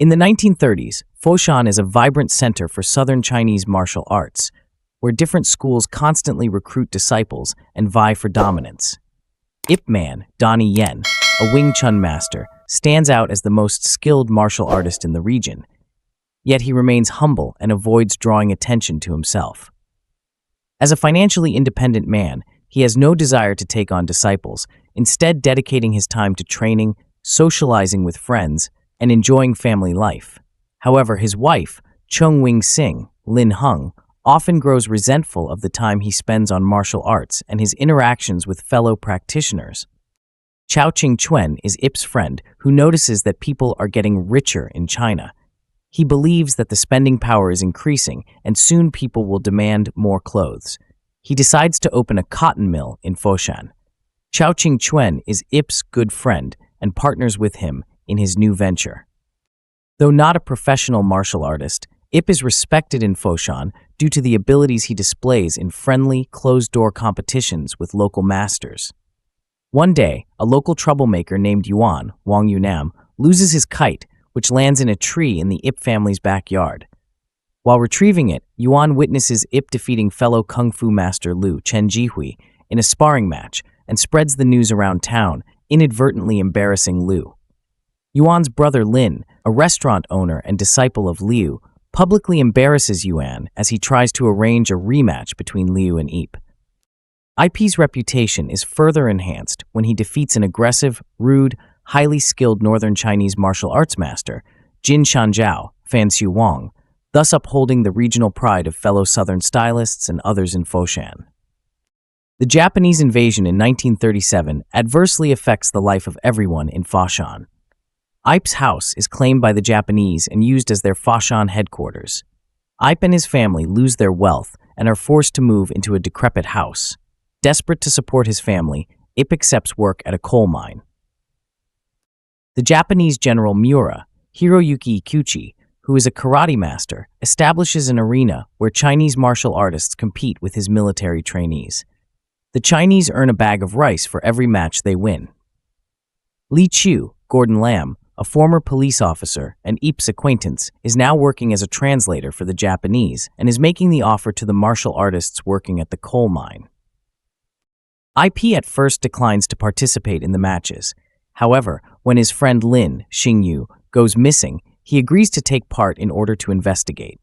In the 1930s, Foshan is a vibrant center for Southern Chinese martial arts, where different schools constantly recruit disciples and vie for dominance. Ip Man, Donnie Yen, a Wing Chun master, stands out as the most skilled martial artist in the region, yet he remains humble and avoids drawing attention to himself. As a financially independent man, he has no desire to take on disciples, instead dedicating his time to training, socializing with friends, and enjoying family life. However, his wife, Chung Wing Sing, Lin Hung, often grows resentful of the time he spends on martial arts and his interactions with fellow practitioners. Chao Ching Chuen is Ip's friend who notices that people are getting richer in China. He believes that the spending power is increasing and soon people will demand more clothes. He decides to open a cotton mill in Foshan. Chao Ching Chuen is Ip's good friend and partners with him in his new venture. Though not a professional martial artist, Ip is respected in Foshan due to the abilities he displays in friendly, closed-door competitions with local masters. One day, a local troublemaker named Yuan, Wang Yunam, loses his kite, which lands in a tree in the Ip family's backyard. While retrieving it, Yuan witnesses Ip defeating fellow kung fu master Lu Chen Jihui in a sparring match and spreads the news around town, inadvertently embarrassing Lu. Yuan's brother Lin, a restaurant owner and disciple of Liu, publicly embarrasses Yuan as he tries to arrange a rematch between Liu and Ip. Ip's reputation is further enhanced when he defeats an aggressive, rude, highly skilled Northern Chinese martial arts master, Jin Shanjiao, Fan Xu Wang, thus upholding the regional pride of fellow Southern stylists and others in Foshan. The Japanese invasion in 1937 adversely affects the life of everyone in Foshan. Ip's house is claimed by the Japanese and used as their Foshan headquarters. Ip and his family lose their wealth and are forced to move into a decrepit house. Desperate to support his family, Ip accepts work at a coal mine. The Japanese general Miura, Hiroyuki Ikuchi, who is a karate master, establishes an arena where Chinese martial artists compete with his military trainees. The Chinese earn a bag of rice for every match they win. Li Chu, Gordon Lam, a former police officer and Ip's acquaintance, is now working as a translator for the Japanese and is making the offer to the martial artists working at the coal mine. Ip at first declines to participate in the matches. However, when his friend Lin, Xingyu, goes missing, he agrees to take part in order to investigate.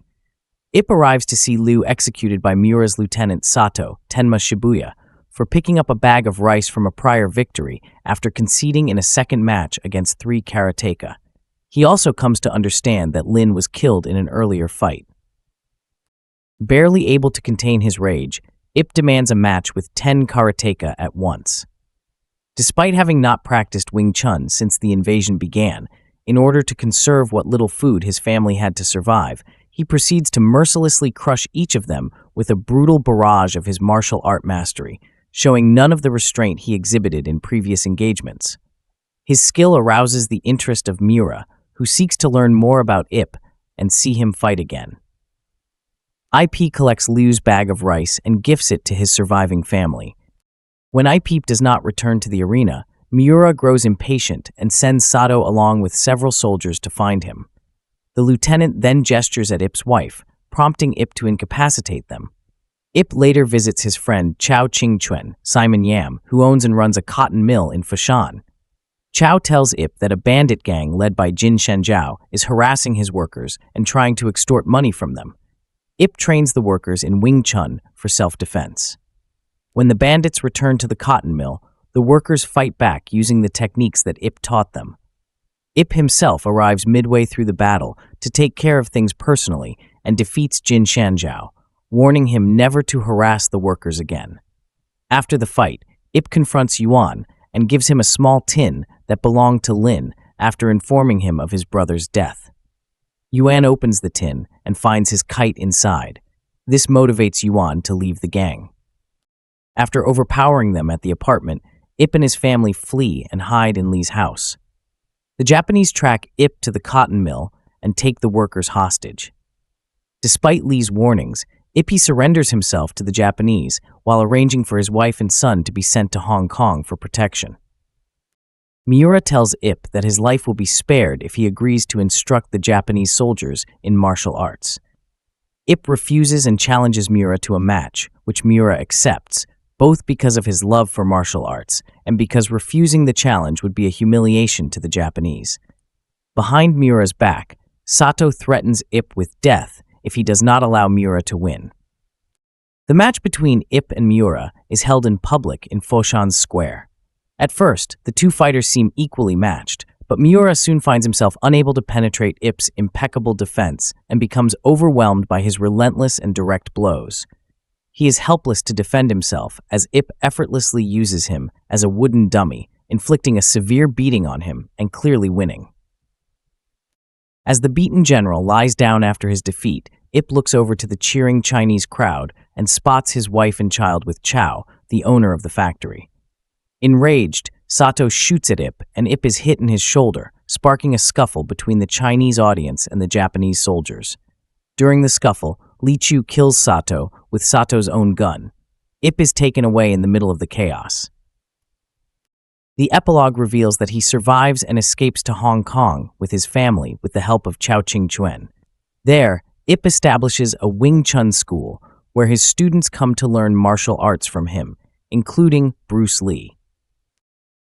Ip arrives to see Liu executed by Miura's lieutenant Sato, Tenma Shibuya, for picking up a bag of rice from a prior victory after conceding in a second match against 3 karateka. He also comes to understand that Lin was killed in an earlier fight. Barely able to contain his rage, Ip demands a match with 10 karateka at once. Despite having not practiced Wing Chun since the invasion began, in order to conserve what little food his family had to survive, he proceeds to mercilessly crush each of them with a brutal barrage of his martial art mastery, showing none of the restraint he exhibited in previous engagements. His skill arouses the interest of Miura, who seeks to learn more about Ip and see him fight again. Ip collects Liu's bag of rice and gifts it to his surviving family. When Ip does not return to the arena, Miura grows impatient and sends Sato along with several soldiers to find him. The lieutenant then gestures at Ip's wife, prompting Ip to incapacitate them. Ip later visits his friend Chao Ching Chuen, Simon Yam, who owns and runs a cotton mill in Foshan. Chao tells Ip that a bandit gang led by Jin Shanjiao is harassing his workers and trying to extort money from them. Ip trains the workers in Wing Chun for self-defense. When the bandits return to the cotton mill, the workers fight back using the techniques that Ip taught them. Ip himself arrives midway through the battle to take care of things personally and defeats Jin Shanjiao, warning him never to harass the workers again. After the fight, Ip confronts Yuan and gives him a small tin that belonged to Lin after informing him of his brother's death. Yuan opens the tin and finds his kite inside. This motivates Yuan to leave the gang. After overpowering them at the apartment, Ip and his family flee and hide in Li's house. The Japanese track Ip to the cotton mill and take the workers hostage. Despite Li's warnings, Ip surrenders himself to the Japanese while arranging for his wife and son to be sent to Hong Kong for protection. Miura tells Ip that his life will be spared if he agrees to instruct the Japanese soldiers in martial arts. Ip refuses and challenges Miura to a match, which Miura accepts, both because of his love for martial arts and because refusing the challenge would be a humiliation to the Japanese. Behind Miura's back, Sato threatens Ip with death if he does not allow Miura to win. The match between Ip and Miura is held in public in Foshan's square. At first, the two fighters seem equally matched, but Miura soon finds himself unable to penetrate Ip's impeccable defense and becomes overwhelmed by his relentless and direct blows. He is helpless to defend himself as Ip effortlessly uses him as a wooden dummy, inflicting a severe beating on him and clearly winning. As the beaten general lies down after his defeat, Ip looks over to the cheering Chinese crowd and spots his wife and child with Chow, the owner of the factory. Enraged, Sato shoots at Ip, and Ip is hit in his shoulder, sparking a scuffle between the Chinese audience and the Japanese soldiers. During the scuffle, Li Chu kills Sato with Sato's own gun. Ip is taken away in the middle of the chaos. The epilogue reveals that he survives and escapes to Hong Kong with his family with the help of Chao Ching-chuen. There, Ip establishes a Wing Chun school where his students come to learn martial arts from him, including Bruce Lee.